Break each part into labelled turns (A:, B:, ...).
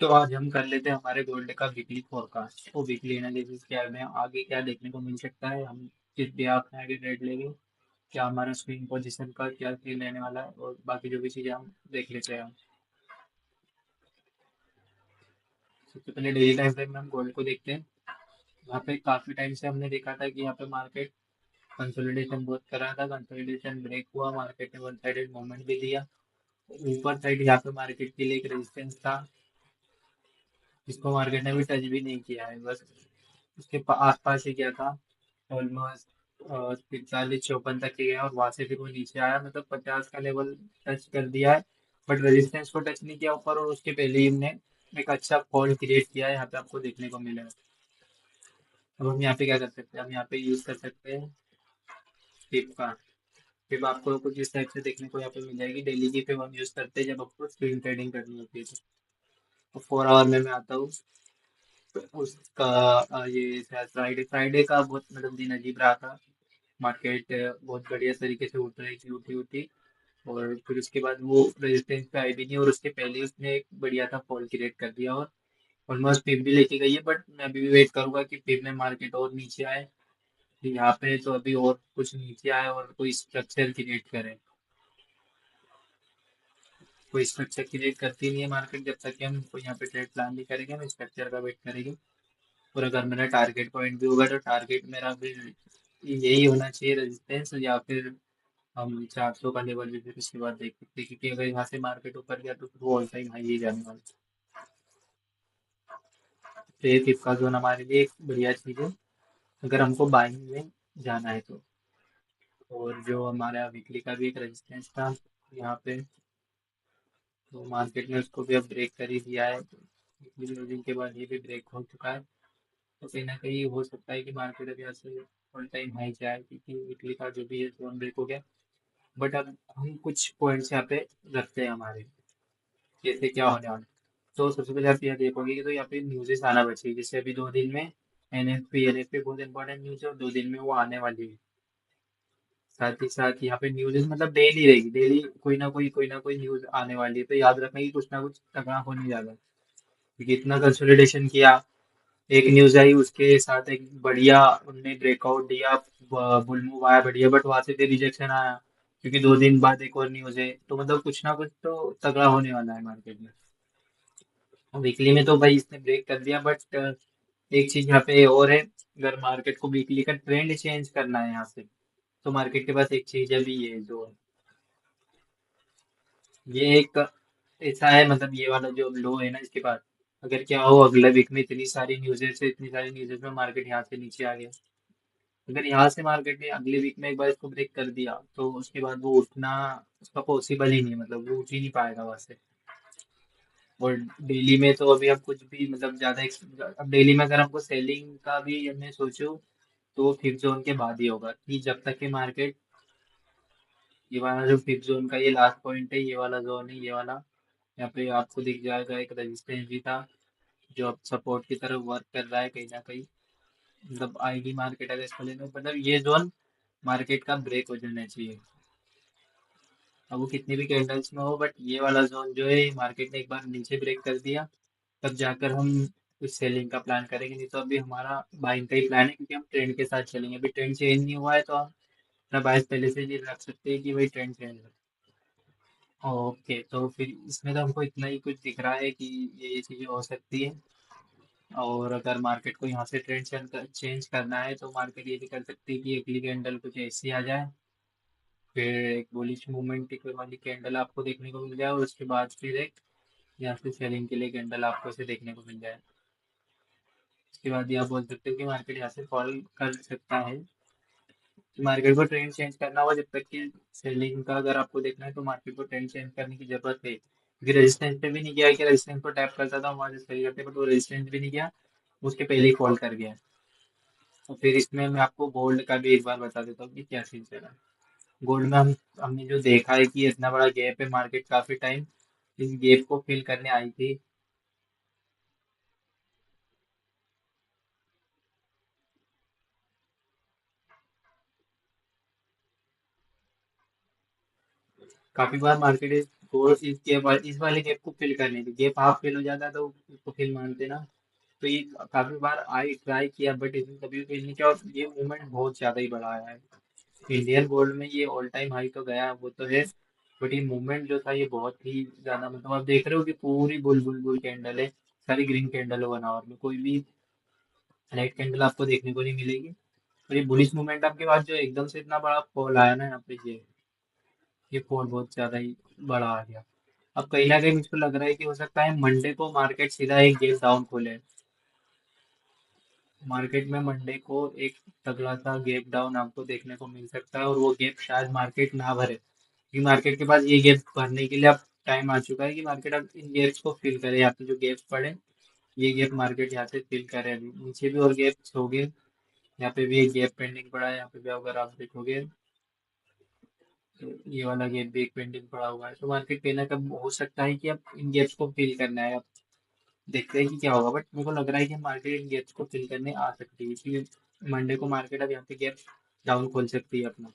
A: तो आज हम कर लेते हैं हमारे गोल्ड का वीकली फोरकास्ट। वो वीकली एनालिसिस क्या है, हमें आगे क्या देखने को मिल सकता है, हम किस ब्याह में आगे ट्रेड लेंगे, क्या हमारा स्विंग पोजीशन का क्या सीन रहने वाला है, और बाकी जो भी चीज़ें हम देख लेते हैं हम। सबसे पहले डेली टाइम फ्रेम में हम गोल्ड को देखते हैं। यहाँ पे काफ़ी टाइम से हमने देखा था कि यहाँ पे मार्केट कंसोलिडेशन बहुत कर रहा था। कंसोलिडेशन ब्रेक हुआ, मार्केट ने वन साइडेड मूवमेंट भी दिया। ऊपर साइड यहाँ पे मार्केट के लिए एक रेजिस्टेंस था, जिसको मार्केट ने भी टच भी नहीं किया है, बस उसके आसपास ही क्या था। ऑलमोस्ट 45-54 तक ही गया और वहां से फिर वो नीचे आया, मतलब 50 का लेवल टच कर दिया है, बट रेजिस्टेंस को टच नहीं किया ऊपर, और उसके पहले ही हमने एक अच्छा फॉल क्रिएट किया है, यहाँ पे आपको देखने को मिलेगा। अब हम यहाँ पे क्या कर सकते हैं, हम यहाँ पे यूज कर सकते हैं टिप का। टिप आपको कुछ इस टाइप से देखने को यहाँ पे मिल जाएगी। डेली की टिप हम यूज करते हैं जब आपको स्विंग ट्रेडिंग करनी होती है। तो 4 आवर में मैं आता हूँ। तो उसका ये शायद फ्राइडे फ्राइडे का बहुत मतलब दिन अजीब रहा था। मार्केट बहुत बढ़िया तरीके से उठ रही थी, उठी उठी, और फिर उसके बाद वो रेजिस्टेंस पे आई भी नहीं, और उसके पहले ही उसने एक बढ़िया था फॉल क्रिएट कर दिया, और ऑलमोस्ट पिप भी लेके गई है। बट मैं अभी भी वेट करूंगा कि पिप में मार्केट और नीचे आए। तो यहाँ पे तो अभी और कुछ नीचे आए और कोई स्ट्रक्चर क्रिएट करे। कोई स्ट्रक्चर क्रिएट करती नहीं है मार्केट, जब तक कि हम कोई यहाँ पे ट्रेड प्लान नहीं करेंगे, हम स्ट्रक्चर का वेट करेंगे। और अगर मेरा टारगेट पॉइंट भी होगा तो टारगेट मेरा फिर यही होना चाहिए, रेजिस्टेंस, या फिर हम 400 का लेवल भी फिर उसके बाद देख सकते हैं, क्योंकि अगर यहाँ से मार्केट ऊपर गया तो फिर वो ऑल टाइम हाई ही जाने वाला है। तो ये फ्लिपकार्ट जोन हमारे लिए एक बढ़िया चीज़ है अगर हमको बाइंग में जाना है तो। और जो हमारा वीकली का भी एक रेजिस्टेंस था यहाँ पे, तो मार्केट ने उसको भी अब ब्रेक कर ही दिया है, तो वीकली क्लोजिंग के बाद ये भी ब्रेक हो चुका है। तो कहीं ना कहीं हो सकता है कि मार्केट अभी यहाँ से ऑल टाइम हाई जाए, क्योंकि वीकली का जो भी है जोन ब्रेक हो गया। बट अब हम कुछ पॉइंट्स यहाँ पे रखते हैं हमारे, जैसे क्या होने वाला है। तो सबसे पहले आप यह देखोगे कि तो यहाँ पे न्यूज़ेस आना बचेगी, जैसे अभी 2 दिन में एनएफपी बहुत इंपॉर्टेंट न्यूज़ है, और 2 दिन में वो आने वाली है। साथ ही साथ यहाँ पे न्यूज़ मतलब डेली रहेगी, डेली कोई ना कोई न्यूज़ आने वाली है, तो याद रखना कि कुछ ना कुछ तगड़ा होने जा रहा है। क्योंकि इतना कंसोलिडेशन किया, एक न्यूज़ आई उसके साथ एक बढ़िया उनने ब्रेकआउट दिया, बुल मूव आया बढ़िया, बट वहां से फिर रिजेक्शन आया, क्योंकि 2 दिन बाद एक और न्यूज़ है, तो मतलब कुछ ना कुछ तो तगड़ा होने वाला है मार्केट में। वीकली में तो भाई इसने ब्रेक कर दिया, बट एक चीज यहाँ पे और है। अगर मार्केट को वीकली का ट्रेंड चेंज करना है यहाँ से, तो मार्केट के पास एक चीज अभी ये जो ये एक ऐसा है, मतलब ये वाला जो लो है ना इसके बाद, अगर क्या हो अगले वीक में इतनी सारी न्यूज़ेस में मार्केट यहाँ से नीचे आ गया, अगर यहाँ से मार्केट ने अगले वीक में एक बार इसको ब्रेक कर दिया, तो उसके बाद वो उठना उसका पॉसिबल ही नहीं है, मतलब वो उठ ही नहीं पाएगा वहां से। और डेली में तो अभी हम कुछ भी मतलब अब डेली में अगर हमको सेलिंग का भी हमने सोचो, तो फिफ्थ जोन के बाद ही होगा, कि जब तक कि मार्केट ये वाला जो फिफ्थ जोन का ये लास्ट पॉइंट है, ये वाला जोन है, ये वाला यहाँ पे आपको दिख जाएगा एक रेजिस्टेंस भी था, जो अब सपोर्ट की तरफ वर्क कर रहा है कहीं ना कहीं। मतलब आईडी मार्केट अगर इसको लेना, मतलब ये जोन मार्केट का ब्रेक हो जाना चाहिए। अब वो कितनी भी कैंडल्स में हो, बट ये वाला जोन जो है मार्केट ने एक बार नीचे ब्रेक कर दिया, तब जाकर हम कुछ सेलिंग का प्लान करेंगे, नहीं तो अभी हमारा बाइंग का ही प्लान है, क्योंकि हम ट्रेंड के साथ चलेंगे। अभी ट्रेंड चेंज नहीं हुआ है, तो हम अपना बायस पहले से नहीं रख सकते कि भाई ट्रेंड चेंज हो। ओके, तो फिर इसमें तो हमको इतना ही कुछ दिख रहा है कि ये चीज़ें हो सकती है। और अगर मार्केट को यहाँ से ट्रेंड चेंज करना है, तो मार्केट ये भी कर सकती है कि अगली कैंडल कुछ ऐसी आ जाए, फिर एक बुलिश मूवमेंट वाली कैंडल आपको देखने को मिल जाए, और उसके बाद फिर एक यहाँ से सेलिंग के लिए कैंडल आपको इसे देखने को मिल जाए। उसके बाद ये आप बोल सकते हो कि मार्केट यहाँ से फॉल कर सकता है। तो मार्केट को ट्रेंड चेंज करना होगा, जब तक कि सेलिंग का अगर आपको देखना है, तो मार्केट को ट्रेंड चेंज करने की जरूरत है, क्योंकि रेजिस्टेंस पे भी नहीं गया, कि रेजिस्टेंस को टैप करता था वहां से सही करते, बट वो रेजिस्टेंस भी नहीं गया, उसके पहले ही फॉल कर गया। तो फिर इसमें मैं आपको गोल्ड का भी एक बार बता देता हूँ कि क्या सीन चला। गोल्ड में हमने जो देखा है कि इतना बड़ा गैप है, मार्केट काफी टाइम इस गैप को फिल करने आई थी। काफी बार मार्केट इस वाले गैप को फिल करने की, गैप हाफ फिल हो जाता तो उसको फिल मानते ना। तो ये काफी बार आई ट्राई किया बट इसने कभी भी फिल नहीं किया, और ये मूवमेंट बहुत ज्यादा ही बड़ा आया है। इंडियन गोल्ड में ये ऑल टाइम हाई तो गया वो तो है, बट ये मूवमेंट जो था ये बहुत ही ज्यादा, मतलब आप देख रहे हो कि पूरी बुल बुल बुल कैंडल है, सारी ग्रीन कैंडल है 1 आवर में, कोई भी रेड कैंडल आपको देखने को नहीं मिलेगी। और ये बुलिश मोमेंटम के बाद जो एकदम से इतना बड़ा फॉल आया ना यहाँ पे, ये फॉल बहुत ज्यादा ही बड़ा आ गया। अब कहीं ना कहीं मुझको लग रहा है कि हो सकता है मंडे को मार्केट सीधा एक गेट डाउन खोले। मार्केट में मंडे को एक तगड़ा सा गैप डाउन आपको देखने को मिल सकता है, और वो गैप शायद मार्केट ना भरे, क्योंकि मार्केट के पास ये गैप भरने के लिए अब टाइम आ चुका है कि मार्केट अब इन गैप्स को फिल करे, यहाँ पे जो गैप पड़े ये गैप मार्केट यहाँ से फिल करे। अभी नीचे भी और गैप्स हो गए, यहाँ पे भी एक गैप पेंडिंग पड़ा है, यहाँ पे भी अगर आप देखोगे तो ये वाला गैप भी एक पेंडिंग पड़ा हुआ है। तो मार्केट कहीं ना कहीं हो सकता है कि अब इन गैप्स को फिल करना है। अब देखते हैं कि क्या होगा, बट मेरे को लग रहा है कि मार्केट इन गैप्स को फिल करने आ सकती है, इसलिए मंडे को मार्केट अब यहाँ पे गैप डाउन खोल सकती है अपना।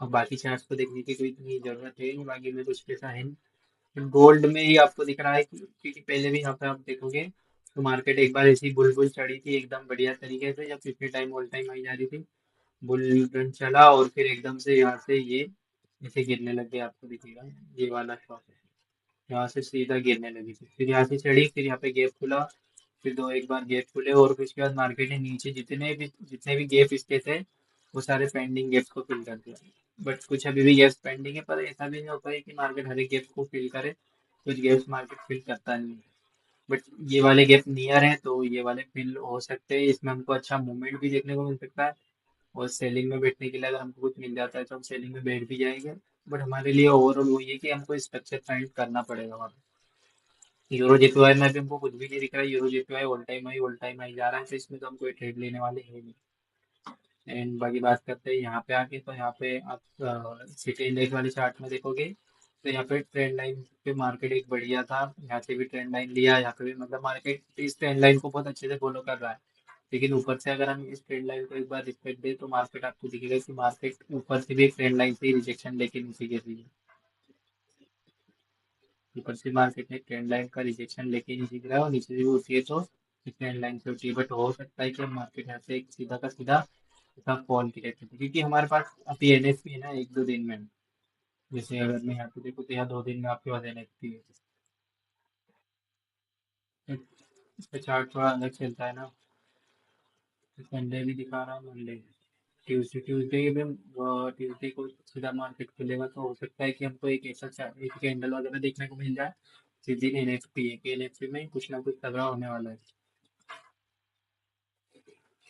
A: और बाकी चार्ट्स को देखने की कोई इतनी जरूरत है नहीं, बाकी में कुछ ऐसा है नहीं। गोल्ड में ही आपको दिख रहा है क्योंकि पहले भी यहाँ पे आप देखोगे तो मार्केट एक बार ऐसी बुलबुल चढ़ी थी एकदम बढ़िया तरीके से, जब पिछले टाइम ऑल टाइम आई जा रही थी, बुल रन चला और फिर एकदम से यहाँ से ये ऐसे गिरने लग गया, आपको दिखेगा ये वाला शॉट है, यहाँ से सीधा गिरने लगी थी, फिर यहाँ से चढ़ी, फिर यहाँ पे गैप खुला, फिर दो एक बार गैप खुले, और फिर उसके बाद मार्केट ने नीचे जितने भी गैप इसके थे वो सारे पेंडिंग गैप्स को फिल कर दिया। बट कुछ अभी भी गैप्स पेंडिंग है, पर ऐसा भी नहीं होता है कि मार्केट हर एक गैप को फिल करे, कुछ गैप्स मार्केट फिल करता नहीं है। बट ये वाले गैप नियर है तो ये वाले फिल हो सकते हैं, इसमें हमको अच्छा मूवमेंट भी देखने को मिल सकता है, और सेलिंग में बैठने के लिए अगर हमको कुछ मिल जाता है तो हम सेलिंग में बैठ भी जाएंगे। बट हमारे लिए ओवरऑल वही है कि हमको स्ट्रक्चर फाइंड करना पड़ेगा वहाँ पे। यूरो जेपीवाई में भी हमको कुछ भी नहीं दिख रहा है, euro JPY all time high जा रहा है, तो इसमें तो हम कोई ट्रेड लेने वाले हैं नहीं। एंड बाकी बात करते हैं यहाँ पे आके, तो यहाँ पे आप सिटी इंडेक्स वाले चार्ट में देखोगे तो यहाँ पे ट्रेंड लाइन पे मार्केट एक बढ़िया था, यहाँ से भी ट्रेंड लाइन लिया, यहाँ पे भी मतलब मार्केट इस ट्रेंड लाइन को बहुत अच्छे से फॉलो कर रहा है। लेकिन ऊपर से अगर हम इस ट्रेंड लाइन को एक बार रिस्पेक्ट दें तो मार्केट आपको दिखेगा कि मार्केट ऊपर से भी एक ट्रेंड लाइन से ही रिजेक्शन लेके नीचे गिर रही है। ऊपर से मार्केट ने ट्रेंड लाइन का रिजेक्शन लेके नीचे गिरा है, और नीचे से भी उठी है तो ट्रेंड लाइन से उठी है, बट हो सकता है कि मार्केट यहाँ से एक सीधा का सीधा इसका फॉल की रहती है, क्योंकि हमारे पास अभी एनएफपी है ना 1-2 दिन में। जैसे अगर मैं यहाँ पे देखूँ तो यहाँ 2 दिन में आपके पास एनएफपी है, इसका चार्ट थोड़ा अलग चलता है ना। संडे भी दिखा रहा है, मंडे, ट्यूसडे ट्यूसडे में ट्यूसडे को सीधा मार्केट खुलेगा तो हो सकता है कि हमको एक ऐसा एक कैंडल वगैरह देखने को मिल जाए जिस दिन एनएफपी है, कि एनएफपी में कुछ ना कुछ तगड़ा होने वाला है।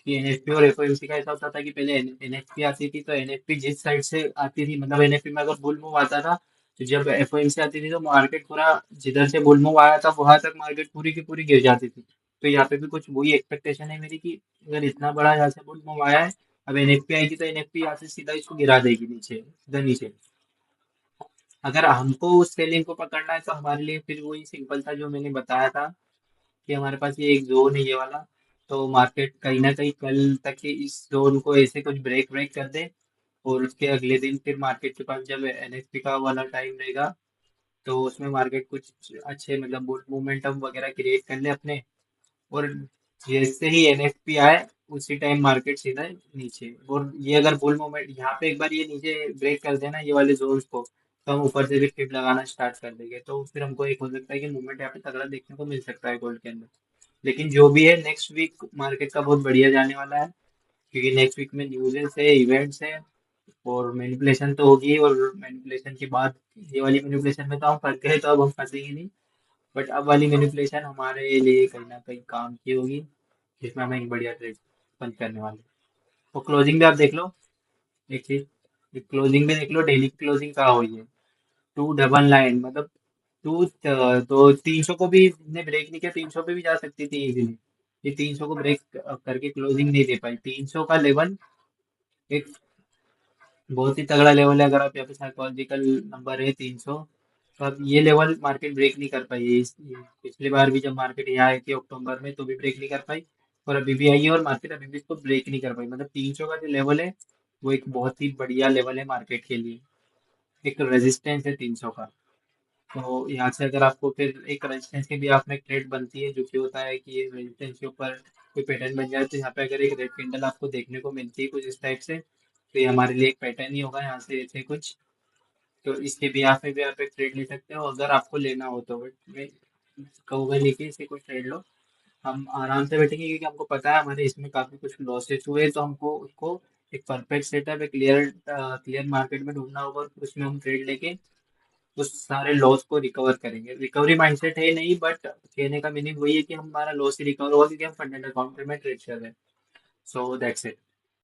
A: कि एनएफपी और एफओएमसी का ऐसा होता था कि पहले एनएफपी आती थी तो एनएफपी जिस साइड से आती थी, मतलब एनएफपी में अगर बुल मूव आता था तो जब एफओएमसी आती थी तो मार्केट पूरा, जिधर से बुल मूव आया था वहां तक मार्केट पूरी की पूरी गिर जाती थी। तो यहाँ पे भी कुछ वही एक्सपेक्टेशन है मेरी कि अगर इतना बड़ा यहाँ से बुल मूव आया है, अब एनएफपी आएगी तो एनएफपी यहाँ से सीधा इसको गिरा देगी नीचे, सीधा नीचे। अगर हमको उस सेलिंग को पकड़ना है तो हमारे लिए फिर वही सिंपल था जो मैंने बताया था, कि हमारे पास ये एक जोन है ये वाला, तो मार्केट कहीं ना कहीं कल तक के इस जोन को ऐसे कुछ ब्रेक ब्रेक कर दे, और उसके अगले दिन फिर मार्केट के पास जब एनएसपी का वाला टाइम रहेगा तो उसमें मार्केट कुछ अच्छे मतलब बुल मोमेंटम वगैरह क्रिएट कर ले अपने, और जैसे ही एनएफपी आए उसी टाइम मार्केट सीधा नीचे, और ये अगर बुल मोमेंट यहाँ पे एक बार ये नीचे ब्रेक कर देना ये वाले जोन्स को, तो हम ऊपर से भी टिप लगाना स्टार्ट कर देंगे, तो फिर हमको एक हो सकता है कि मूवमेंट यहाँ पे तगड़ा देखने को मिल सकता है गोल्ड के अंदर। लेकिन जो भी है नेक्स्ट वीक मार्केट का बहुत बढ़िया जाने वाला है, क्योंकि नेक्स्ट वीक में न्यूज़ेस है, इवेंट्स है, और मैनिपुलेशन तो होगी, और मैनिपुलेशन के बाद ये वाली मैनिपुलेशन में तो हम फंस गए तो अब हम फंसेंगे नहीं, बट अब वाली मैनिपुलेशन हमारे लिए कहीं ना कहीं काम की होगी, जिसमें हमें एक बढ़िया ट्रेड बंद करने वाले हैं। तो क्लोजिंग भी आप देख लो, एक चीज क्लोजिंग में देख लो, डेली क्लोजिंग कहाँ हुई है, 299, मतलब टू, तो 300 को भी ने ब्रेक नहीं किया, 300 पे भी जा सकती थी इजीली, ये 300 को ब्रेक करके क्लोजिंग नहीं दे पाई। 300 का लेवल एक बहुत ही तगड़ा लेवल है, अगर आप यहाँ पे साइकोलॉजिकल नंबर है 300, तो अब ये लेवल मार्केट ब्रेक नहीं कर पाई है। पिछली बार भी जब मार्केट यहाँ आई थी अक्टूबर में तो भी ब्रेक नहीं कर पाई, और अभी भी आई है और मार्केट अभी भी इसको ब्रेक नहीं कर पाई, मतलब 300 का जो लेवल है वो एक बहुत ही बढ़िया लेवल है मार्केट के लिए, एक रेजिस्टेंस है 300 का। तो यहाँ से अगर आपको फिर एक रेजिस्टेंस के भी आप में ट्रेड बनती है, जो कि होता है कि ये रेजिस्टेंस के ऊपर कोई पैटर्न बन जाए, तो यहाँ पे अगर एक रेड कैंडल आपको देखने को मिलती है कुछ इस टाइप से, तो ये हमारे लिए एक पैटर्न ही होगा यहाँ से ऐसे कुछ। तो इसके भी यहाँ पे भी आप एक ट्रेड ले सकते हो अगर आपको लेना हो तो, बट मैं कहूँगा नहीं कि इसे कुछ ट्रेड लो। हम आराम से बैठेंगे क्योंकि हमको पता है हमारे इसमें काफी कुछ लॉसेस हुए, तो हमको उसको एक परफेक्ट सेटअप, एक क्लियर मार्केट में ढूंढना होगा और फिर उसमें हम ट्रेड लेके उस सारे लॉस को रिकवर करेंगे। रिकवरी माइंडसेट है नहीं, बट कहने का मीनिंग वही है कि हमारा लॉस ही रिकवर होगा क्योंकि हम फंडेड अकाउंट में ट्रेड कर रहे हैं। So that's it.